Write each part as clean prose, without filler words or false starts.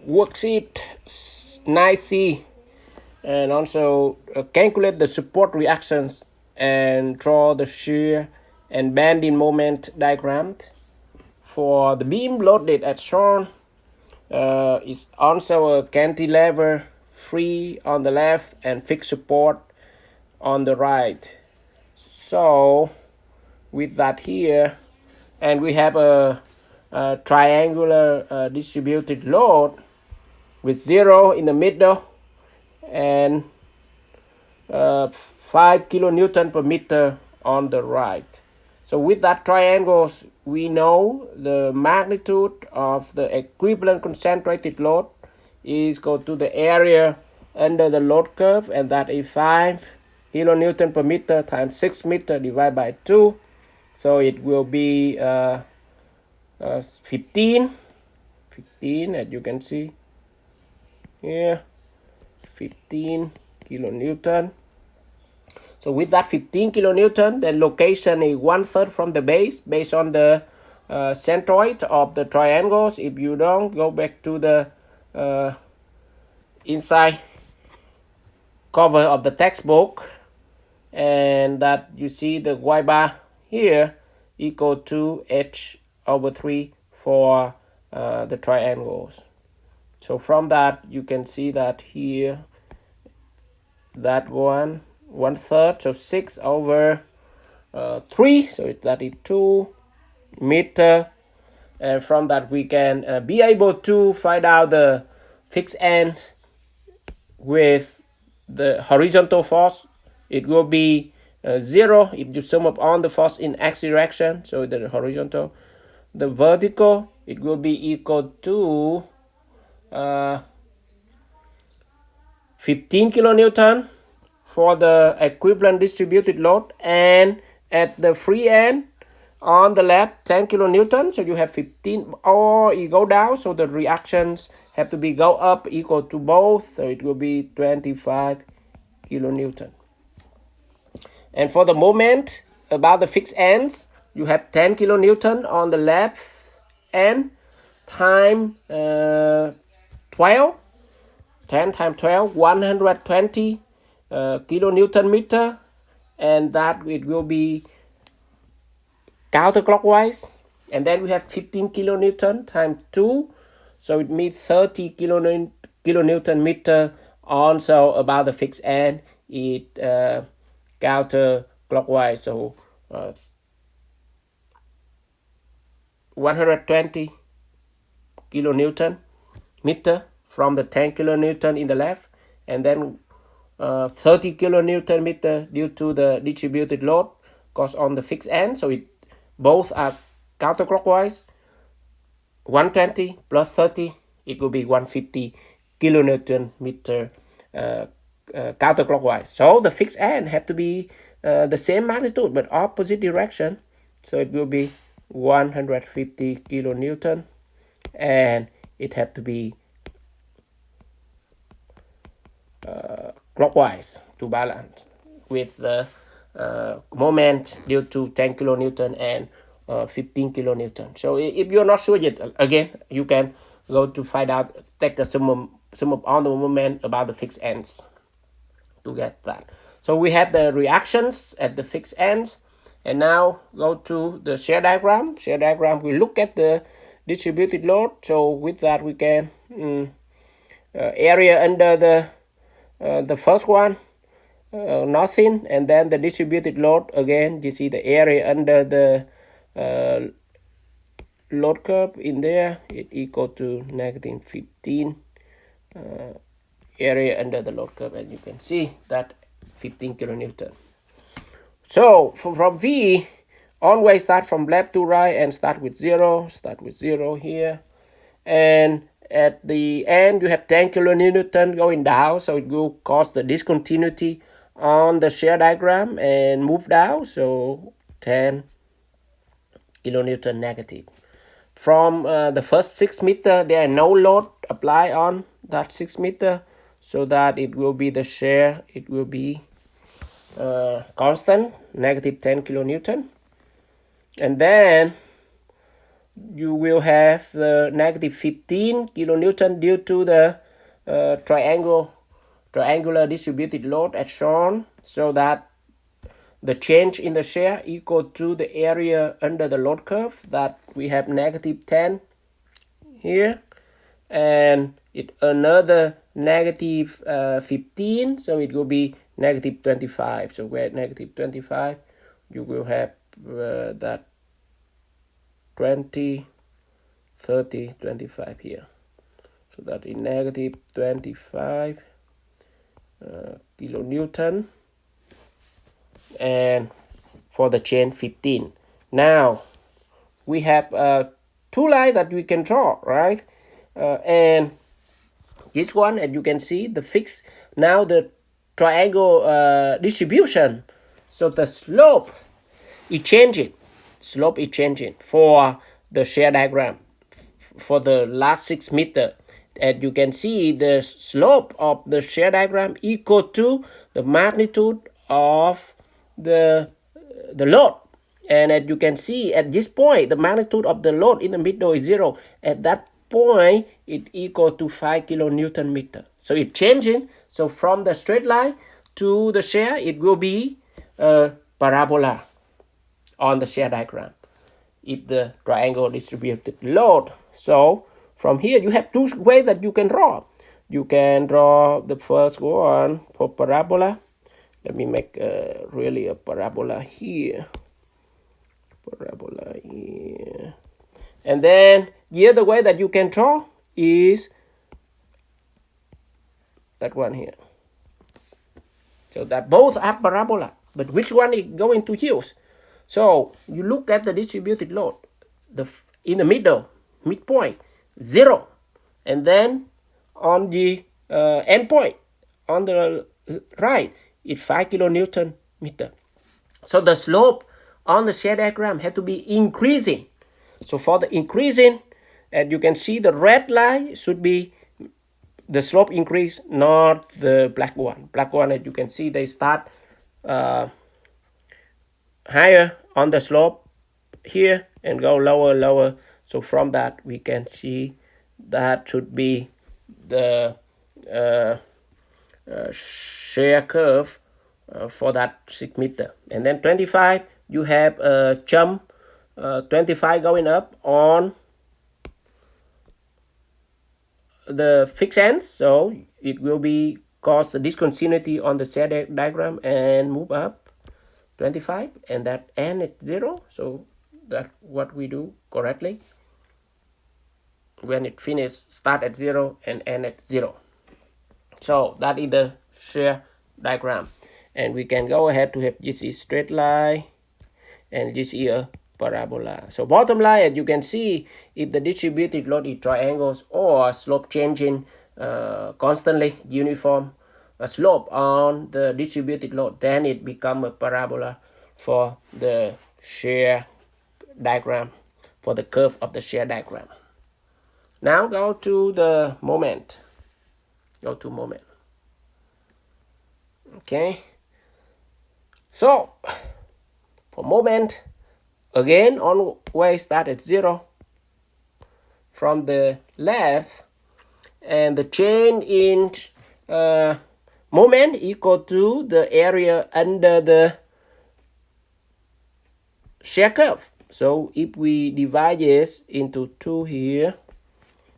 Worksheet 9C, and also calculate the support reactions and draw the shear and bending moment diagram for the beam loaded as shown. It's also a cantilever free on the left and fixed support on the right. So with that here, and we have a triangular distributed load with 0 in the middle and 5 kilonewton per meter on the right. So with that triangles, we know the magnitude of the equivalent concentrated load is equal to the area under the load curve, and that is 5 kilonewton per meter times 6 meter divided by 2. So it will be 15, as you can see here, 15 kilonewton. So with that 15 kilonewton, the location is 1/3 from the base based on the centroid of the triangles. If you don't, go back to the inside cover of the textbook, and that you see the y bar here equal to h/3 for the triangles. So from that you can see that here, that 1/3, so 6/3, so that is 2 meter. And from that we can be able to find out the fixed end with the horizontal force. It will be 0 if you sum up on the force in x direction, so the horizontal. The vertical, it will be equal to 15 kilonewton for the equivalent distributed load, and at the free end on the left 10 kilonewton, so you have 15, or you go down, so the reactions have to be go up equal to both, so it will be 25 kilonewton. And for the moment about the fixed ends, you have 10 kilonewton on the left end time 12, 10 times 12, 120 kilonewton meter, and that it will be counterclockwise. And then we have 15 kilonewton times 2, so it means 30 kilonewton meter. Also about the fixed end, it counterclockwise, so 120 kilonewton meter from the 10 kilonewton in the left, and then 30 kilonewton meter due to the distributed load because on the fixed end, so it both are counterclockwise. 120 plus 30, it will be 150 kilonewton meter counterclockwise. So the fixed end have to be the same magnitude but opposite direction, so it will be 150 kilonewton, and it have to be clockwise to balance with the moment due to 10 kilonewton and 15 kilonewton. So if you're not sure yet, again, you can go to find out, take the sum of all the moment about the fixed ends to get that. So we have the reactions at the fixed ends, and now go to the shear diagram. Shear diagram, we look at the distributed load. So with that we can area under the first one, nothing, and then the distributed load, again you see the area under the load curve in there, it equal to negative 15 area under the load curve, and you can see that 15 kilonewton. So from V, always start from left to right and start with 0 here, and at the end you have 10 kilonewton going down, so it will cause the discontinuity on the shear diagram and move down, so 10 kilonewton negative. From the first 6 meter, there are no load applied on that 6 meter, so that it will be the shear, it will be constant, negative 10 kilonewton. And then you will have the negative 15 kilonewton due to the triangular distributed load as shown, so that the change in the shear equal to the area under the load curve, that we have negative 10 here, and it another negative 15, so it will be negative 25. So where negative 25, you will have that 20, 30, 25 here. So that is negative 25 kilonewton, and for the chain 15. Now we have two lines that we can draw, right? And this one, as you can see, the fixed, now the triangle distribution. So the slope is changing. Slope is changing for the shear diagram for the last 6 meters. As you can see, the slope of the shear diagram equal to the magnitude of the load. And as you can see, at this point, the magnitude of the load in the middle is 0. At that point, it equal to 5 kilonewton meter. So it's changing. So from the straight line to the shear, it will be a parabola on the shear diagram if the triangle distributed load. So from here, you have two ways that you can draw. You can draw the first one for parabola. Let me make really a parabola here. Parabola here. And then the other way that you can draw is that one here. So that both are parabola, but which one is going to use? So you look at the distributed load, in the middle, midpoint, 0, and then on the end point, on the right, it's 5 kilonewton meter. So the slope on the shear diagram has to be increasing. So for the increasing, as you can see, the red line should be the slope increase, not the black one. Black one, as you can see, they start higher on the slope here and go lower, lower. So from that, we can see that should be the shear curve for that 6 meter. And then 25, you have a jump, 25 going up on the fixed ends, so it will be cause the discontinuity on the shear diagram and move up 25, and that end at 0. So that's what we do correctly. When it finishes, start at 0 and end at 0. So that is the shear diagram, and we can go ahead to have this is straight line and this is a parabola. So bottom line, as you can see, if the distributed load is triangles or slope changing constantly, uniform slope on the distributed load, then it becomes a parabola for the shear diagram, for the curve of the shear diagram. Now go to the moment. Go to moment. Okay. So for moment, again, always start at 0 from the left, and the change in moment equal to the area under the shear curve. So if we divide this into 2 here,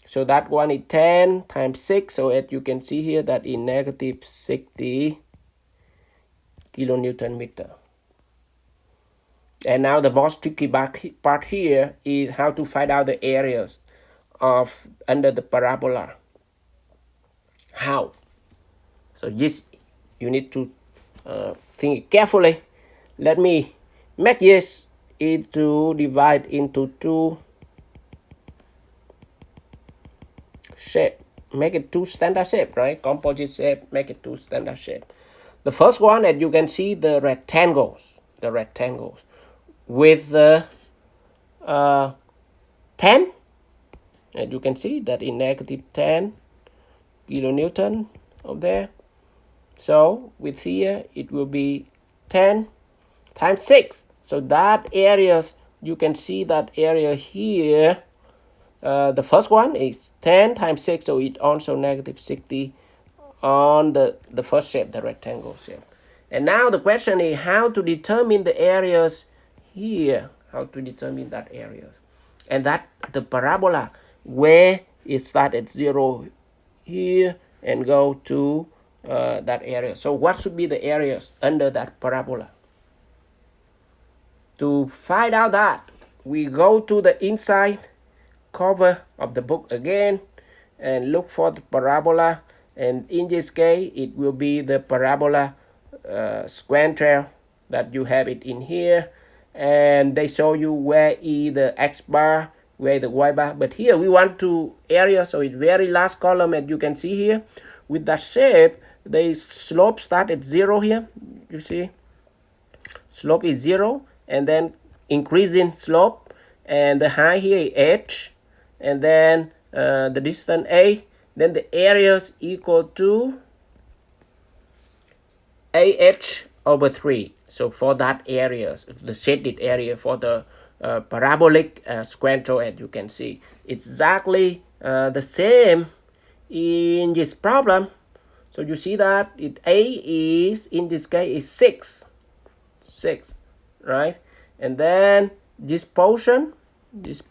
so that one is 10 times 6. So as you can see here, that is negative 60 kilonewton meter. And now the most tricky part here is how to find out the areas of under the parabola. How? So this you need to think carefully. Let me make this into divide into 2 shape. Make it 2 standard shape, right? Composite shape, make it 2 standard shape. The first one, as you can see, the rectangles with the 10, and you can see that in negative 10 kilonewton up there. So with here, it will be 10 times 6. So that areas you can see that area here. The first one is 10 times 6, so it also negative 60 on the first shape, the rectangle shape. And now the question is how to determine the areas here, how to determine that areas. And that the parabola where it starts at 0 here and go to that area. So what should be the areas under that parabola? To find out that, we go to the inside cover of the book again and look for the parabola, and in this case it will be the parabola square that you have it in here, and they show you where is the x bar, where the y bar, but here we want to area, so it's very last column, and you can see here with that shape the slope start at 0 here. You see slope is 0 and then increasing slope, and the height here is h, and then the distance a, then the areas equal to ah over 3. So for that area, the shaded area for the parabolic square, as you can see, it's exactly the same in this problem. So you see that a is in this case is 6, right? And then this portion, this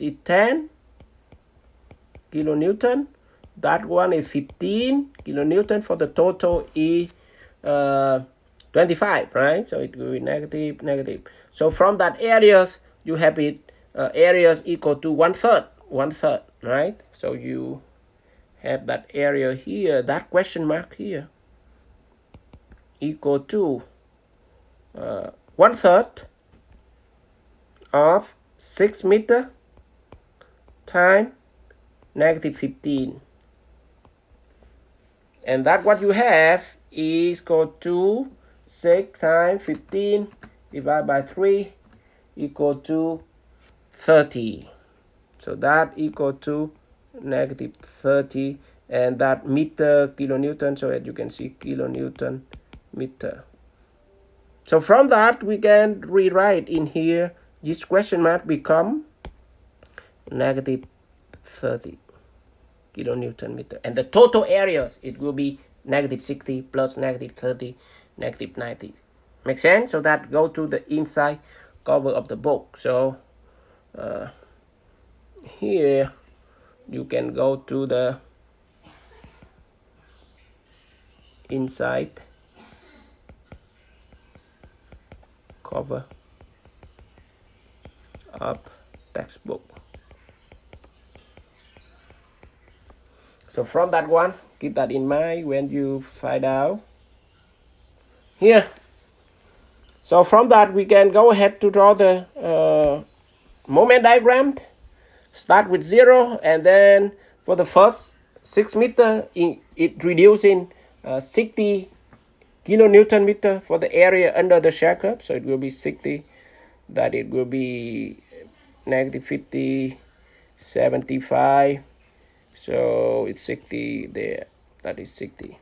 is 10 kilonewton. That one is 15 kilonewton. For the total is 25, right? So it will be negative. So from that areas you have it areas equal to one third, right? So you have that area here, that question mark here, equal to one third of 6 meter times negative 15, and that what you have is equal to 6 times 15 divided by 3 equal to 30. So that equal to negative 30, and that meter kilonewton, so as you can see kilonewton meter. So from that we can rewrite in here, this question mark become negative 30 kilonewton meter, and the total areas it will be negative 60 plus negative 30, negative 90. Make sense? So that go to the inside cover of the book. So here you can go to the inside cover of textbook. So from that one, keep that in mind when you find out here. So from that we can go ahead to draw the moment diagram. Start with 0, and then for the first 6 meter it reducing 60 kilonewton meter for the area under the Shear curve. So it will be 60, that it will be negative 50, 75, so it's 60 there, that is 60,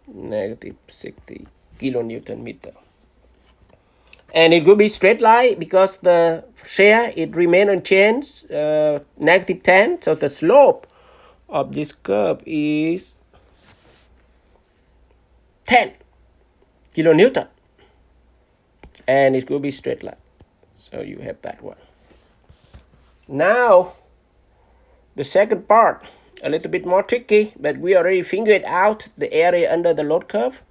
negative 60 kilonewton meter. And it will be straight line because the shear it remain unchanged, negative 10, so the slope of this curve is 10 kilonewton, and it will be straight line. So you have that one. Now the second part, a little bit more tricky, but we already figured out the area under the load curve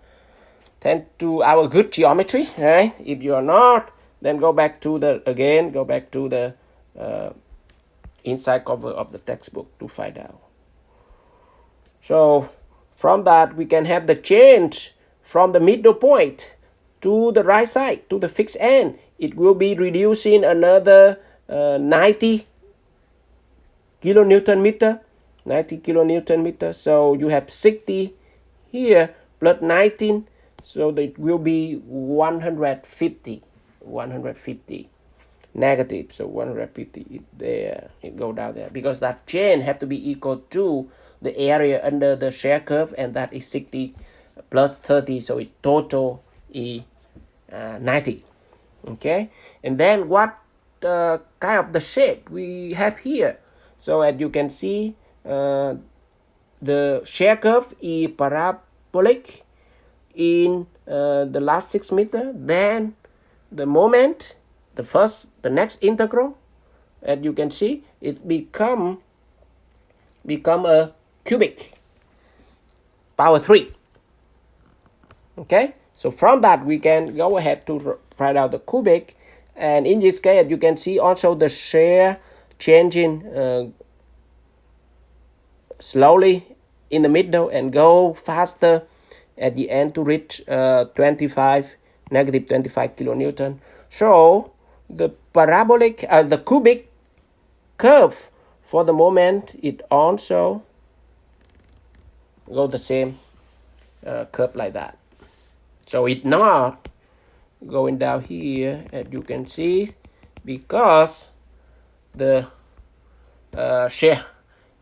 thanks to our good geometry, right? If you are not, then go back to the inside cover of the textbook to find out. So from that we can have the change from the middle point to the right side, to the fixed end. It will be reducing another 90 kilonewton meter. So you have 60 here plus 19, so it will be 150 negative. So 150 there, it go down there, because that chain have to be equal to the area under the Shear curve, and that is 60 plus 30, so it total is 90. Okay, and then what kind of the shape we have here? So as you can see, the shear curve is parabolic in the last 6 meters. Then the moment, the next integral, as you can see, it become a cubic power 3. Okay, so from that we can go ahead to write out the cubic, and in this case you can see also the shear changing slowly in the middle and go faster at the end to reach negative 25 kilonewton. So the parabolic, the cubic curve for the moment, it also go the same curve like that. So it's not going down here, as you can see, because the shear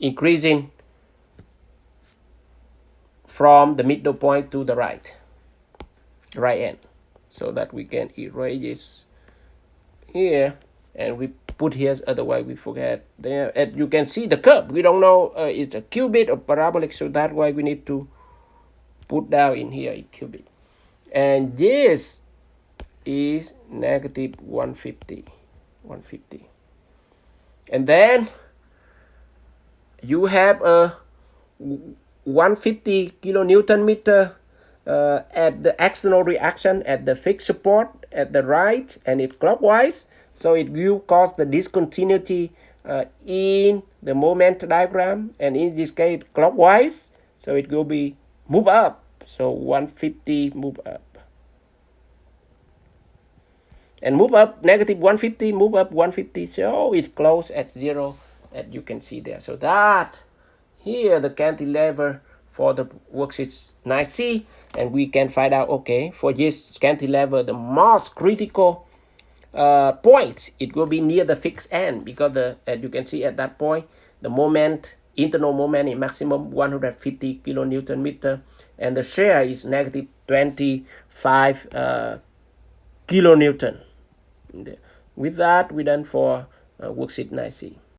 increasing from the middle point to the right end, so that we can erase this here and we put here, otherwise we forget there. As you can see the curve, we don't know it's a cubic or parabolic, so that's why we need to put down in here a cubic. And this is negative 150. And then you have a 150 kilonewton meter at the external reaction at the fixed support at the right, and it clockwise, so it will cause the discontinuity in the moment diagram, and in this case clockwise, so it will be move up. So 150 move up, and move up negative 150, move up 150, so it's close at 0, as you can see there. So that here the cantilever for the worksheet 9C, and we can find out, okay, for this cantilever the most critical point, it will be near the fixed end, because as you can see at that point the moment, internal moment is maximum 150 kilonewton meter, and the shear is negative 25 kilonewton. With that, we're done for worksheet 9C.